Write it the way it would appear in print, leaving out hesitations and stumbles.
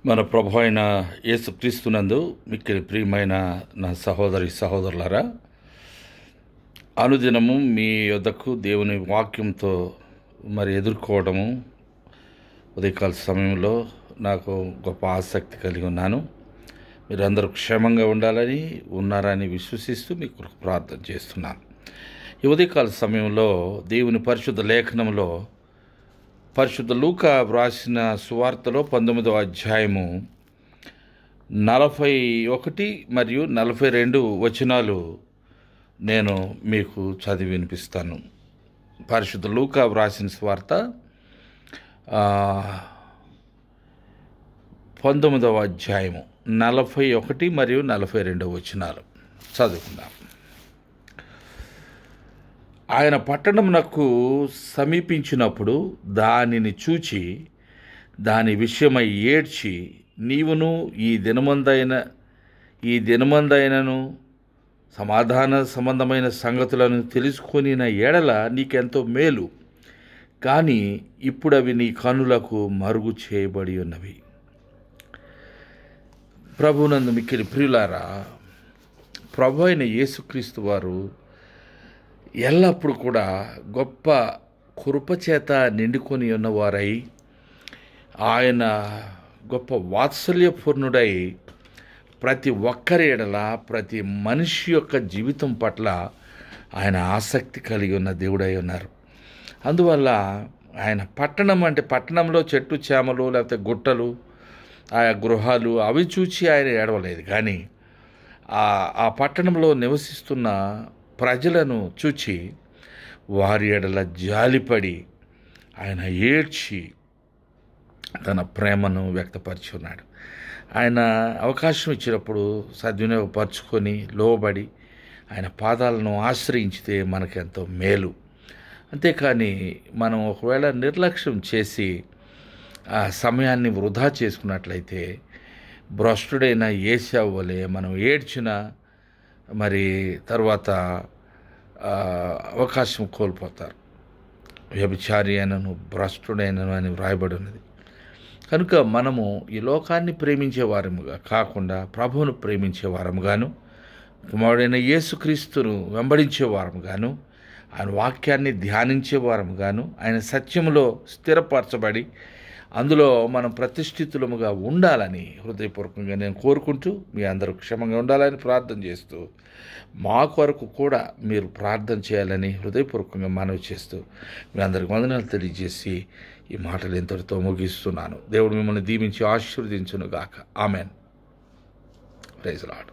మన ప్రభు అయిన యేసుక్రీస్తునందు మిక్కిలి ప్రియమైన నా సహోదరి సహోదరులారా, అనుదినము మీ యొద్దకు దేవుని వాక్యంతో ఎదుర్కోవడము ఉదయకాల సమయంలో నాకు గొప్ప ఆసక్తి కలిగి ఉన్నాను. మీరందరూ క్షేమంగా ఉండాలని ఉన్నారని విశ్వసిస్తూ మీ కొరకు ప్రార్థన చేస్తున్నాను. ఈ ఉదయకాల సమయంలో దేవుని పరిశుద్ధ లేఖనంలో పరిశుద్ధ లూకా వ్రాసిన సువార్తలో 19వ అధ్యాయము 41 మరియు 42 వచనాలు నేను మీకు చదివి వినిపిస్తాను. పరిశుద్ధ లూకా వ్రాసిన సువార్త 19వ అధ్యాయము 41 మరియు 42 వచనాలు చదువుకుందాం. ఆయన పట్టణమునకు సమీపించినప్పుడు దానిని చూచి దాని విషయమై ఏడ్చి, నీవును ఈ దినమందైనను సమాధాన సంబంధమైన సంగతులను తెలుసుకొనిన ఎడల నీకెంతో మేలు, కానీ ఇప్పుడు అవి నీ కన్నులకు మరుగు చేయబడి ఉన్నవి. ప్రభునందు మిక్కిలి ప్రియులారా, ప్రభు అయిన యేసుక్రీస్తు వారు ఎల్లప్పుడూ కూడా గొప్ప కృపచేత నిండుకొని ఉన్నవారై, ఆయన గొప్ప వాత్సల్యపూర్ణుడై ప్రతి ఒక్కరి ఎడల ప్రతి మనిషి యొక్క జీవితం పట్ల ఆయన ఆసక్తి కలిగి ఉన్న దేవుడై ఉన్నారు. అందువల్ల ఆయన పట్టణం అంటే పట్టణంలో చెట్టు చేమలు లేకపోతే గుట్టలు ఆయా గృహాలు అవి చూచి ఆయన ఏడవలేదు, కానీ ఆ పట్టణంలో నివసిస్తున్న ప్రజలను చూచి వారి ఎడల జాలిపడి ఆయన ఏడ్చి తన ప్రేమను వ్యక్తపరిచి ఉన్నాడు. ఆయన అవకాశం ఇచ్చినప్పుడు సద్వినియోగపరుచుకొని లోబడి ఆయన పాదాలను ఆశ్రయించితే మనకెంతో మేలు. అంతేకాని మనం ఒకవేళ నిర్లక్ష్యం చేసి ఆ సమయాన్ని వృధా చేసుకున్నట్లయితే భ్రష్టుడైన ఏశావు వలె మనం ఏడ్చిన తర్వాత అవకాశం కోల్పోతారు. వ్యభిచారి అయినను భ్రష్టుడైనను అని వ్రాయబడి ఉన్నది. కనుక మనము ఈ లోకాన్ని ప్రేమించే వారముగా కాకుండా ప్రభువును ప్రేమించే వారముగాను, కుమారుడైన యేసుక్రీస్తును వెంబడించే వారముగాను, ఆయన వాక్యాన్ని ధ్యానించే వారముగాను, ఆయన సత్యములో స్థిరపరచబడి అందులో మనం ప్రతిష్ఠితులముగా ఉండాలని హృదయపూర్వకంగా నేను కోరుకుంటూ మీ అందరూ క్షేమంగా ఉండాలని ప్రార్థన చేస్తూ, మా కొరకు కూడా మీరు ప్రార్థన చేయాలని హృదయపూర్వకంగా మనవి చేస్తూ మీ అందరికి వందనాలు తెలియజేసి ఈ మాటలు ఇంతటితో ముగిస్తున్నాను. దేవుడు మిమ్మల్ని దీవించి ఆశీర్వదించును గాక. ఆమెన్. Praise lord.